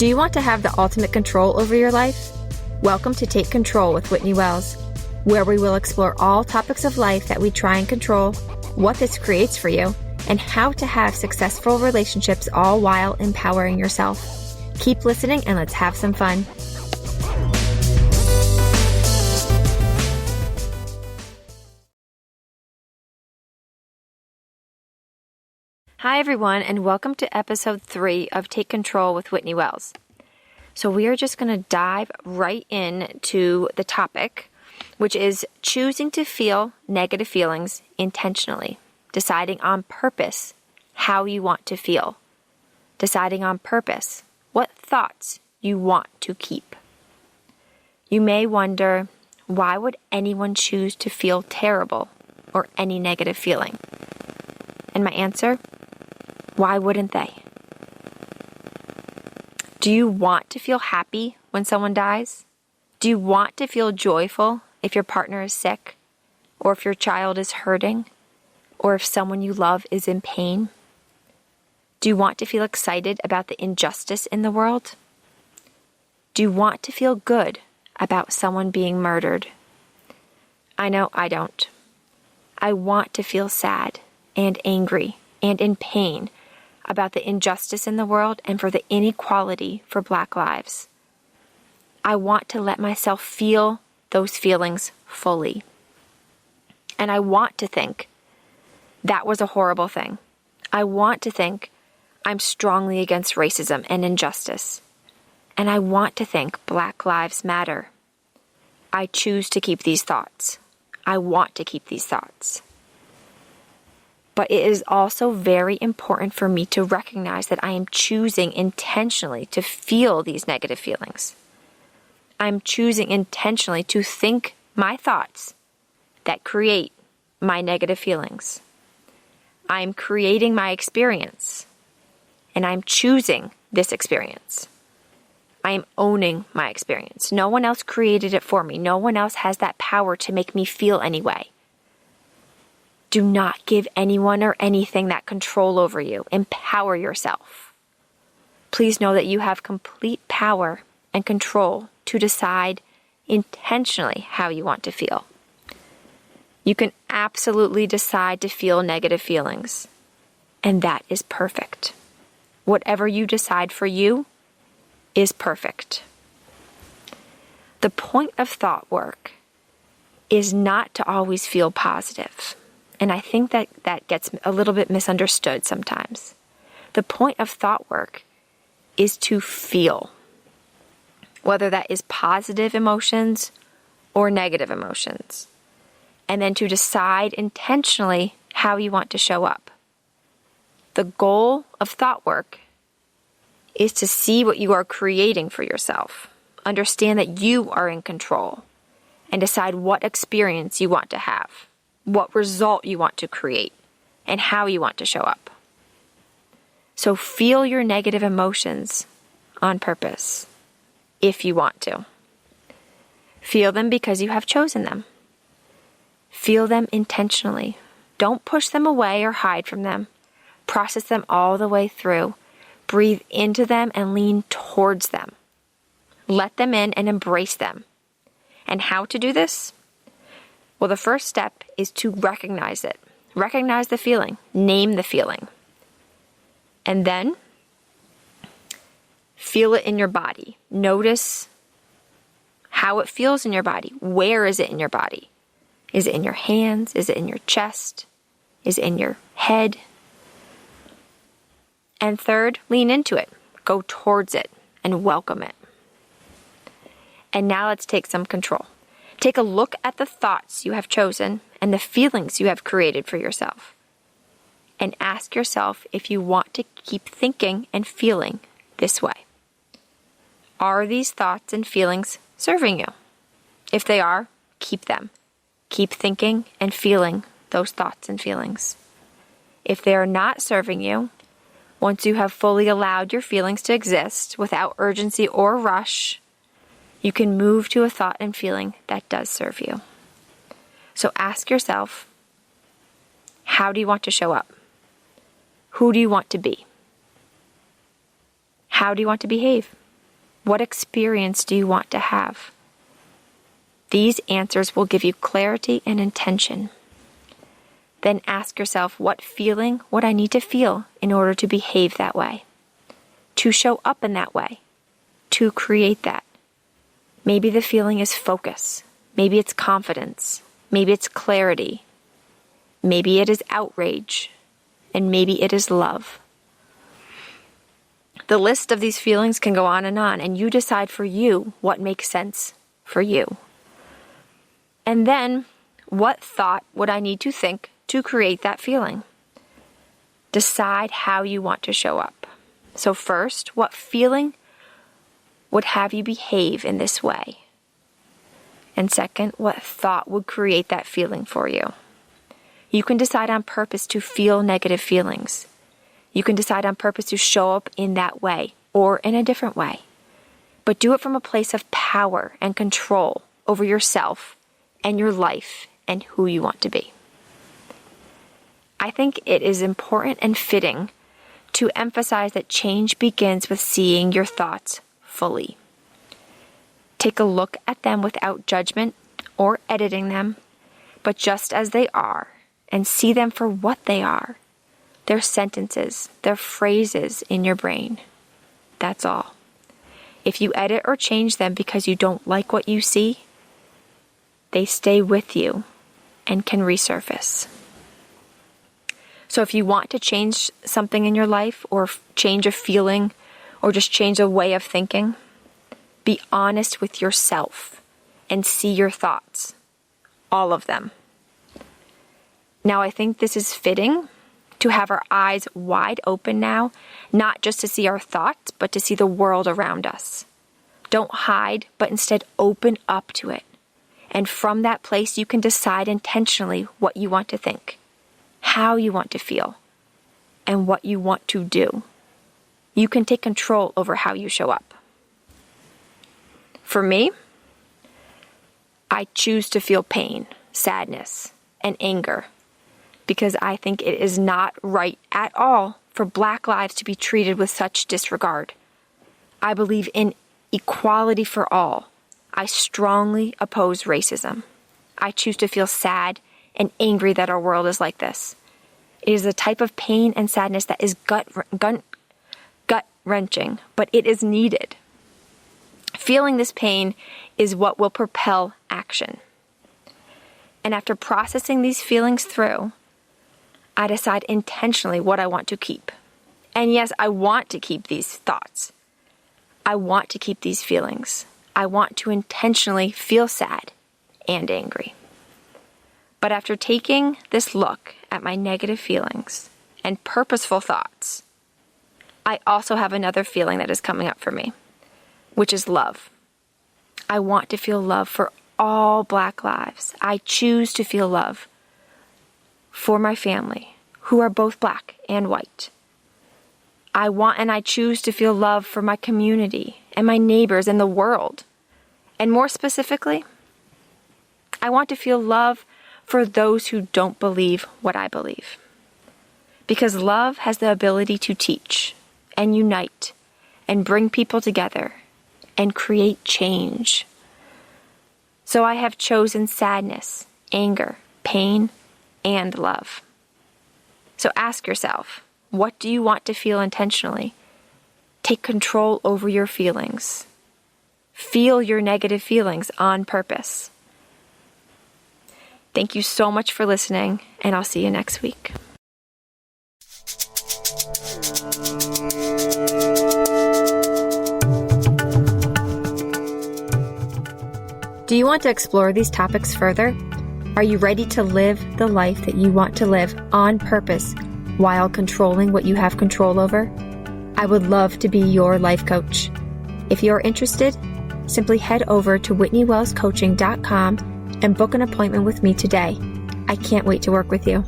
Do you want to have the ultimate control over your life? Welcome to Take Control with Whitney Wells, where we will explore all topics of life that we try and control, what this creates for you, and how to have successful relationships all while empowering yourself. Keep listening and let's have some fun. Hi everyone, and welcome to episode 3 of Take Control with Whitney Wells. So we are just going to dive right into the topic, which is choosing to feel negative feelings intentionally, deciding on purpose how you want to feel, deciding on purpose what thoughts you want to keep. You may wonder, why would anyone choose to feel terrible or any negative feeling? And my answer, why wouldn't they? Do you want to feel happy when someone dies? Do you want to feel joyful if your partner is sick, or if your child is hurting, or if someone you love is in pain? Do you want to feel excited about the injustice in the world? Do you want to feel good about someone being murdered? I know I don't. I want to feel sad and angry and in pain about the injustice in the world and for the inequality for Black lives. I want to let myself feel those feelings fully. And I want to think that was a horrible thing. I want to think I'm strongly against racism and injustice. And I want to think Black lives matter. I choose to keep these thoughts. I want to keep these thoughts. But it is also very important for me to recognize that I am choosing intentionally to feel these negative feelings. I'm choosing intentionally to think my thoughts that create my negative feelings. I'm creating my experience, and I'm choosing this experience. I am owning my experience. No one else created it for me. No one else has that power to make me feel any way. Do not give anyone or anything that control over you. Empower yourself. Please know that you have complete power and control to decide intentionally how you want to feel. You can absolutely decide to feel negative feelings, and that is perfect. Whatever you decide for you is perfect. The point of thought work is not to always feel positive. And I think that gets a little bit misunderstood sometimes. The point of thought work is to feel, whether that is positive emotions or negative emotions, and then to decide intentionally how you want to show up. The goal of thought work is to see what you are creating for yourself, understand that you are in control, and decide what experience you want to have, what result you want to create, and how you want to show up. So feel your negative emotions on purpose, if you want to. Feel them because you have chosen them. Feel them intentionally. Don't push them away or hide from them. Process them all the way through. Breathe into them and lean towards them. Let them in and embrace them. And how to do this? Well, the first step is to recognize it. Recognize the feeling. Name the feeling. And then feel it in your body. Notice how it feels in your body. Where is it in your body? Is it in your hands? Is it in your chest? Is it in your head? And third, lean into it. Go towards it and welcome it. And now let's take some control. Take a look at the thoughts you have chosen and the feelings you have created for yourself. And ask yourself if you want to keep thinking and feeling this way. Are these thoughts and feelings serving you? If they are, keep them. Keep thinking and feeling those thoughts and feelings. If they are not serving you, once you have fully allowed your feelings to exist without urgency or rush, you can move to a thought and feeling that does serve you. So ask yourself, how do you want to show up? Who do you want to be? How do you want to behave? What experience do you want to have? These answers will give you clarity and intention. Then ask yourself, what feeling would I need to feel in order to behave that way? To show up in that way? To create that? Maybe the feeling is focus. Maybe it's confidence. Maybe it's clarity. Maybe it is outrage. And maybe it is love. The list of these feelings can go on, and you decide for you what makes sense for you. And then, what thought would I need to think to create that feeling? Decide how you want to show up. So first, what feeling would have you behave in this way? And second, what thought would create that feeling for you? You can decide on purpose to feel negative feelings. You can decide on purpose to show up in that way or in a different way. But do it from a place of power and control over yourself and your life and who you want to be. I think it is important and fitting to emphasize that change begins with seeing your thoughts fully. Take a look at them without judgment or editing them, but just as they are, and see them for what they are. They're sentences, they're phrases in your brain. That's all. If you edit or change them because you don't like what you see, they stay with you and can resurface. So if you want to change something in your life, or change a feeling, or just change a way of thinking, be honest with yourself and see your thoughts, all of them. Now, I think this is fitting to have our eyes wide open now, not just to see our thoughts, but to see the world around us. Don't hide, but instead open up to it. And from that place, you can decide intentionally what you want to think, how you want to feel, and what you want to do. You can take control over how you show up. For me, I choose to feel pain, sadness, and anger, because I think it is not right at all for Black lives to be treated with such disregard. I believe in equality for all. I strongly oppose racism. I choose to feel sad and angry that our world is like this. It is a type of pain and sadness that is gut-wrenching, but it is needed. Feeling this pain is what will propel action. And after processing these feelings through, I decide intentionally what I want to keep. And yes, I want to keep these thoughts. I want to keep these feelings. I want to intentionally feel sad and angry. But after taking this look at my negative feelings and purposeful thoughts, I also have another feeling that is coming up for me, which is love. I want to feel love for all Black lives. I choose to feel love for my family, who are both Black and white. I want and I choose to feel love for my community and my neighbors and the world. And more specifically, I want to feel love for those who don't believe what I believe. Because love has the ability to teach and unite and bring people together and create change. So I have chosen sadness, anger, pain, and love. So ask yourself, what do you want to feel intentionally? Take control over your feelings. Feel your negative feelings on purpose. Thank you so much for listening, and I'll see you next week. Do you want to explore these topics further? Are you ready to live the life that you want to live on purpose while controlling what you have control over? I would love to be your life coach. If you're interested, simply head over to whitneywellscoaching.com and book an appointment with me today. I can't wait to work with you.